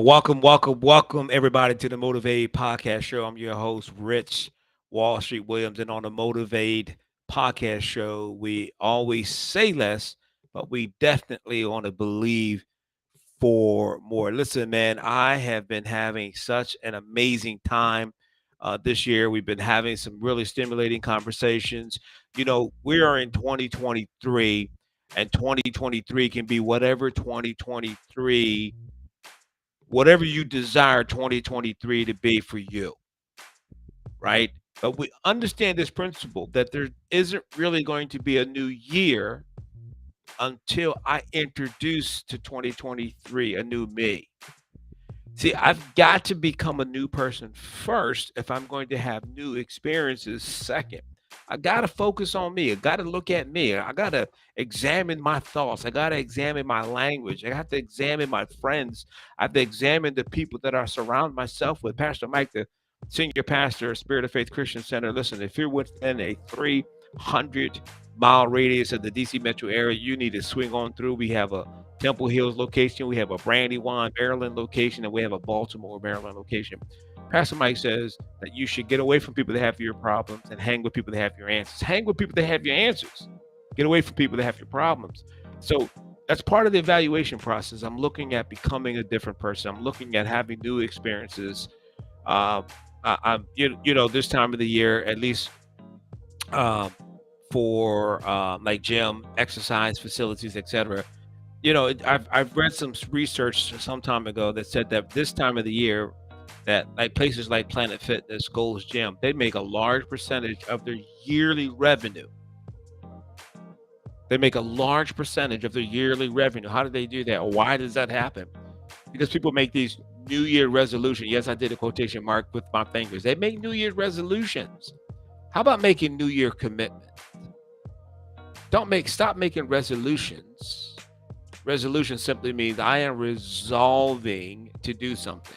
Well, welcome everybody to the Motivate Podcast Show. I'm your host, Rich Wall Street Williams, and on the Motivate Podcast Show, we always say less, but we definitely want to believe for more. Listen, man, I have been having such an amazing time this year. We've been having some really stimulating conversations. We are in 2023, and 2023 can be whatever you desire 2023 to be for you, right? But we understand this principle that there isn't really going to be a new year until I introduce to 2023 a new me. See, I've got to become a new person first if I'm going to have new experiences second. I got to focus on me. I got to look at me. I got to examine my thoughts. I got to examine my language. I have to examine my friends. I have to examine the people that I surround myself with. Pastor Mike, the senior pastor of Spirit of Faith Christian Center. Listen, if you're within a 300-mile radius of the DC metro area, you need to swing on through. We have a Temple Hills location, we have a Brandywine, Maryland location, and we have a Baltimore, Maryland location. Pastor Mike says that you should get away from people that have your problems and hang with people that have your answers. Hang with people that have your answers. Get away from people that have your problems. So that's part of the evaluation process. I'm looking at becoming a different person. I'm looking at having new experiences. Uh, this time of the year, at least uh, for like gym, exercise facilities, etc. I've read some research some time ago that said that this time of the year, that like places like Planet Fitness, Gold's Gym, they make a large percentage of their yearly revenue. They make a large percentage of their yearly revenue. How do they do that? Why does that happen? Because people make these New Year resolutions. Yes, I did a quotation mark with my fingers. They make New Year resolutions. How about making New Year commitment? Stop making resolutions. Resolution simply means I am resolving to do something.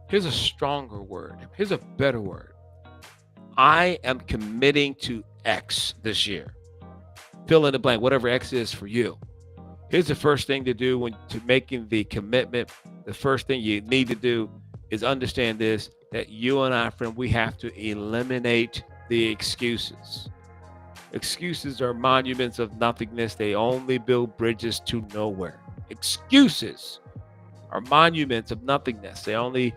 Here's a stronger word. Here's a better word. I am committing to X this year. Fill in the blank, whatever X is for you. Here's the first thing to do when to making the commitment. The first thing you need to do is understand this, that you and I, friend, we have to eliminate the excuses. Excuses are monuments of nothingness. They only build bridges to nowhere. Excuses are monuments of nothingness. They only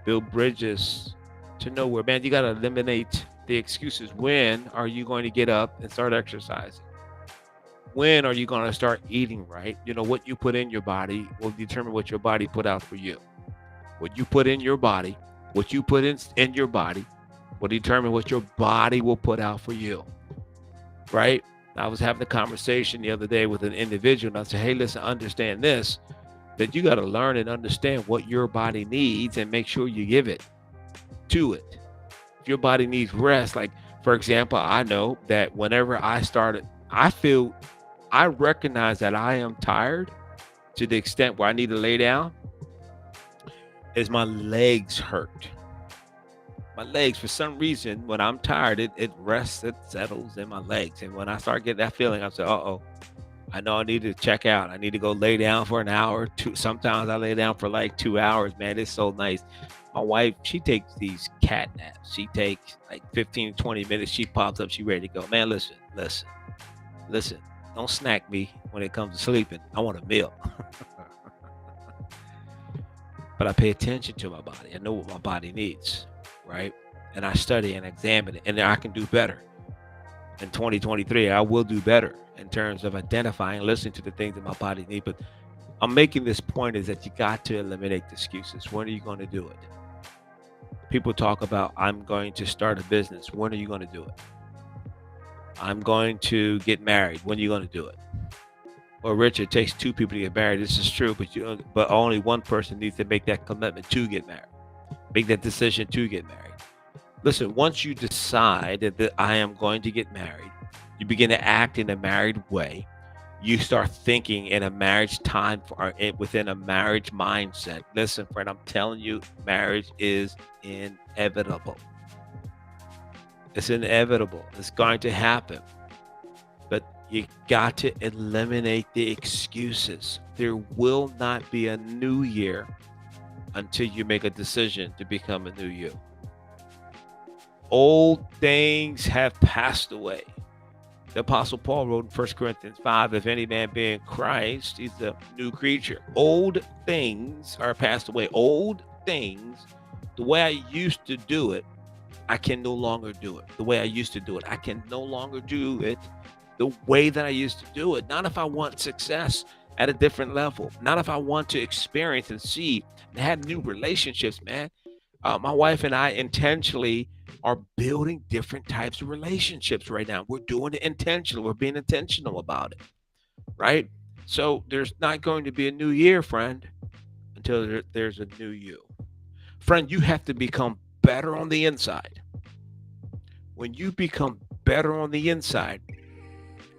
build bridges to nowhere. Man, you got to eliminate the excuses. When are you going to get up and start exercising? When are you going to start eating right? What you put in your body will determine what your body put out for you. What you put in your body, what you put in your body will determine what your body will put out for you. Right? I was having a conversation the other day with an individual, and I said, hey, listen, understand this, that you got to learn and understand what your body needs and make sure you give it to it. If your body needs rest, like, for example, I know that whenever I recognize that I am tired to the extent where I need to lay down, is my legs hurt. My legs, for some reason, when I'm tired, it rests, it settles in my legs. And when I start getting that feeling, I say, I know I need to check out. I need to go lay down for an hour or two. Sometimes I lay down for like 2 hours, man. It's so nice. My wife, she takes these cat naps. She takes like 15 to 20 minutes. She pops up. She ready to go. Man, listen. Don't snack me when it comes to sleeping. I want a meal. But I pay attention to my body. I know what my body needs. Right? And I study and examine it, and I can do better. In 2023, I will do better in terms of identifying, listening to the things that my body needs. But I'm making this point is that you got to eliminate the excuses. When are you going to do it? People talk about, I'm going to start a business. When are you going to do it? I'm going to get married. When are you going to do it? Well, Richard, it takes two people to get married. This is true, but only one person needs to make that commitment to get married. Make that decision to get married. Listen, once you decide that I am going to get married, you begin to act in a married way. You start thinking in a marriage time within a marriage mindset. Listen, friend, I'm telling you, marriage is inevitable. It's inevitable. It's going to happen. But you got to eliminate the excuses. There will not be a new year until you make a decision to become a new you. Old things have passed away. The Apostle Paul wrote in 1 Corinthians 5, if any man be in Christ, he's a new creature. Old things are passed away. Old things, the way I used to do it, I can no longer do it. The way I used to do it, I can no longer do it the way that I used to do it. Not if I want success at a different level. Not if I want to experience and see and have new relationships, man. My wife and I intentionally are building different types of relationships right now. We're doing it intentionally. We're being intentional about it, right? So there's not going to be a new year, friend, until there's a new you. Friend, you have to become better on the inside. When you become better on the inside,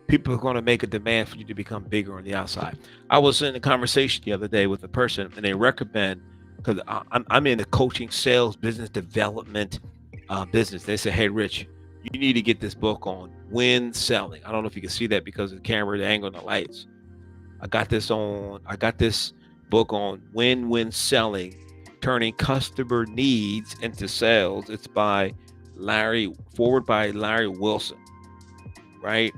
people are going to make a demand for you to become bigger on the outside. I was in a conversation the other day with a person, and they recommend, because I'm in the coaching, sales, business development business. They say, hey, Rich, you need to get this book on win selling. I don't know if you can see that because of the camera, the angle, and the lights. I got this book on win selling, turning customer needs into sales. It's forward by Larry Wilson, right?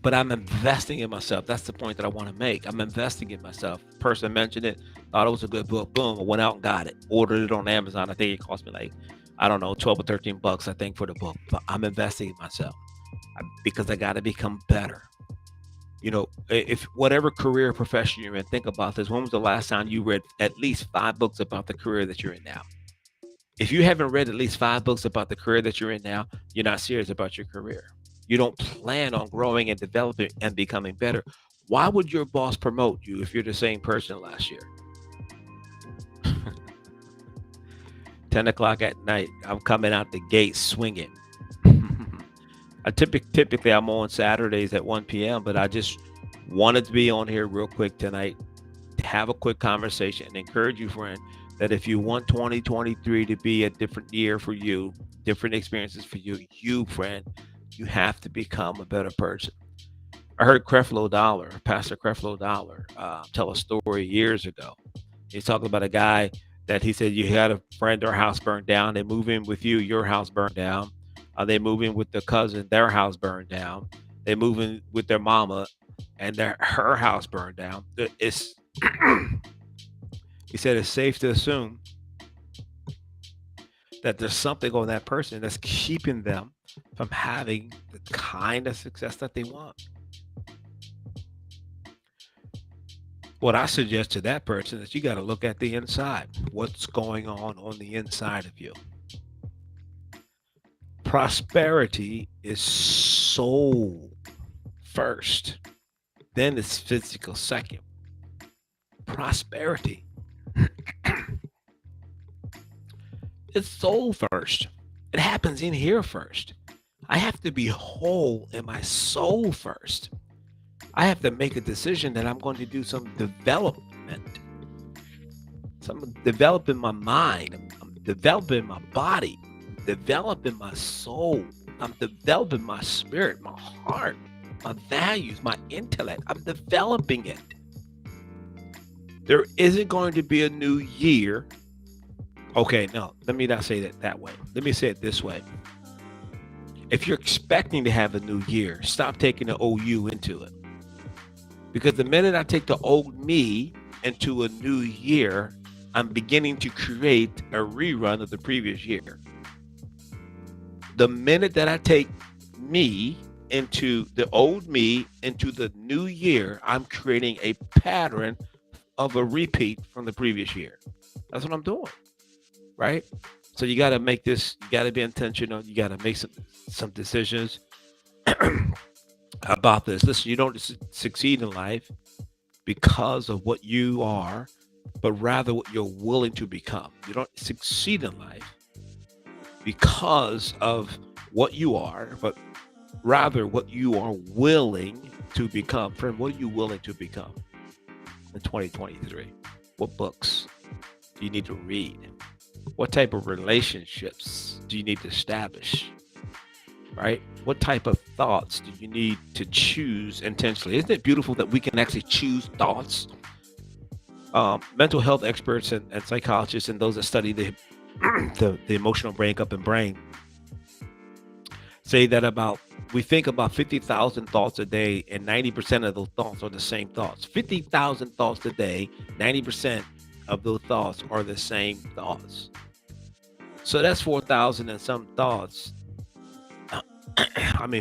But I'm investing in myself. That's the point that I want to make. I'm investing in myself. Person mentioned it, thought it was a good book. Boom, I went out and got it. Ordered it on Amazon. I think it cost me like, I don't know, 12 or 13 bucks, I think, for the book. But I'm investing in myself because I got to become better. You know, if whatever career or profession you're in, think about this. When was the last time you read at least 5 books about the career that you're in now? If you haven't read at least 5 books about the career that you're in now, you're not serious about your career. You don't plan on growing and developing and becoming better. Why would your boss promote you if you're the same person last year? 10 o'clock at night, I'm coming out the gate swinging. Typically, I'm on Saturdays at 1 p.m., but I just wanted to be on here real quick tonight, to have a quick conversation and encourage you, friend, that if you want 2023 to be a different year for you, different experiences for you, friend, you have to become a better person. I heard Pastor Creflo Dollar, tell a story years ago. He's talking about a guy that he said, you had a friend, their house burned down. They move in with you, your house burned down. They move in with the cousin, their house burned down. They move in with their mama, and her house burned down. He said it's safe to assume that there's something on that person that's keeping them from having the kind of success that they want. What I suggest to that person is you got to look at the inside. What's going on the inside of you? Prosperity is soul first, then it's physical second. Prosperity. It's soul first. It happens in here first. I have to be whole in my soul first. I have to make a decision that I'm going to do some development. I'm developing my mind. I'm developing my body. Developing my soul. I'm developing my spirit, my heart, my values, my intellect. I'm developing it. There isn't going to be a new year. Okay, no, let me not say that way. Let me say it this way. If you're expecting to have a new year, stop taking the old you into it. Because the minute I take the old me into a new year, I'm beginning to create a rerun of the previous year. The minute that I take me into the old me into the new year, I'm creating a pattern of a repeat from the previous year. That's what I'm doing, right? So you got to make this, you got to be intentional. You got to make some decisions about this. Listen, you don't succeed in life because of what you are, but rather what you're willing to become. You don't succeed in life because of what you are, but rather what you are willing to become. Friend, what are you willing to become in 2023? What books do you need to read? What type of relationships do you need to establish? Right? What type of thoughts do you need to choose intentionally? Isn't it beautiful that we can actually choose thoughts? Mental health experts and psychologists and those that study the emotional breakup and brain say that we think about 50,000 thoughts a day, and 90% of those thoughts are the same thoughts. 50,000 thoughts a day, 90% of those thoughts are the same thoughts. So that's 4,000 and some thoughts.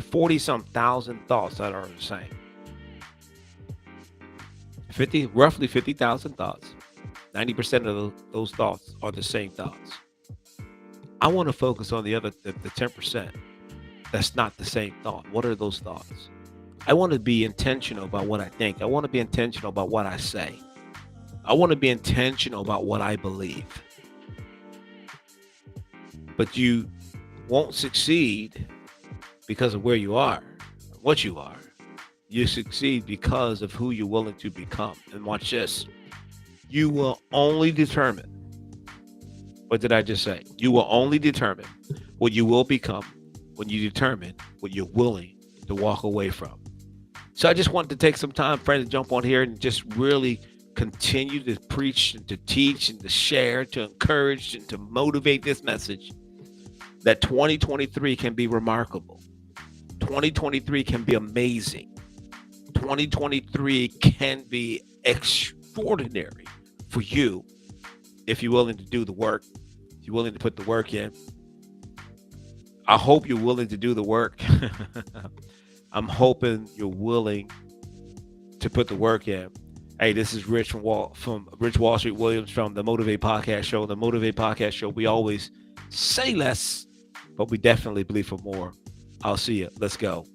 40 some thousand thoughts that are the same. Roughly 50,000 thoughts. 90% of those thoughts are the same thoughts. I want to focus on the 10%. That's not the same thought. What are those thoughts? I want to be intentional about what I think. I want to be intentional about what I say. I want to be intentional about what I believe. But you won't succeed because of where you are, what you are. You succeed because of who you're willing to become. And watch this. You will only determine, what did I just say? You will only determine what you will become when you determine what you're willing to walk away from. So I just wanted to take some time, friends, to jump on here and just really continue to preach and to teach and to share, to encourage and to motivate this message that 2023 can be remarkable. 2023 can be amazing. 2023 can be extraordinary for you if you're willing to do the work, if you're willing to put the work in. I hope you're willing to do the work. I'm hoping you're willing to put the work in. Hey, this is Rich from Rich Wall Street Williams from the Motivate Podcast Show. The Motivate Podcast Show, we always say less, but we definitely believe for more. I'll see you. Let's go.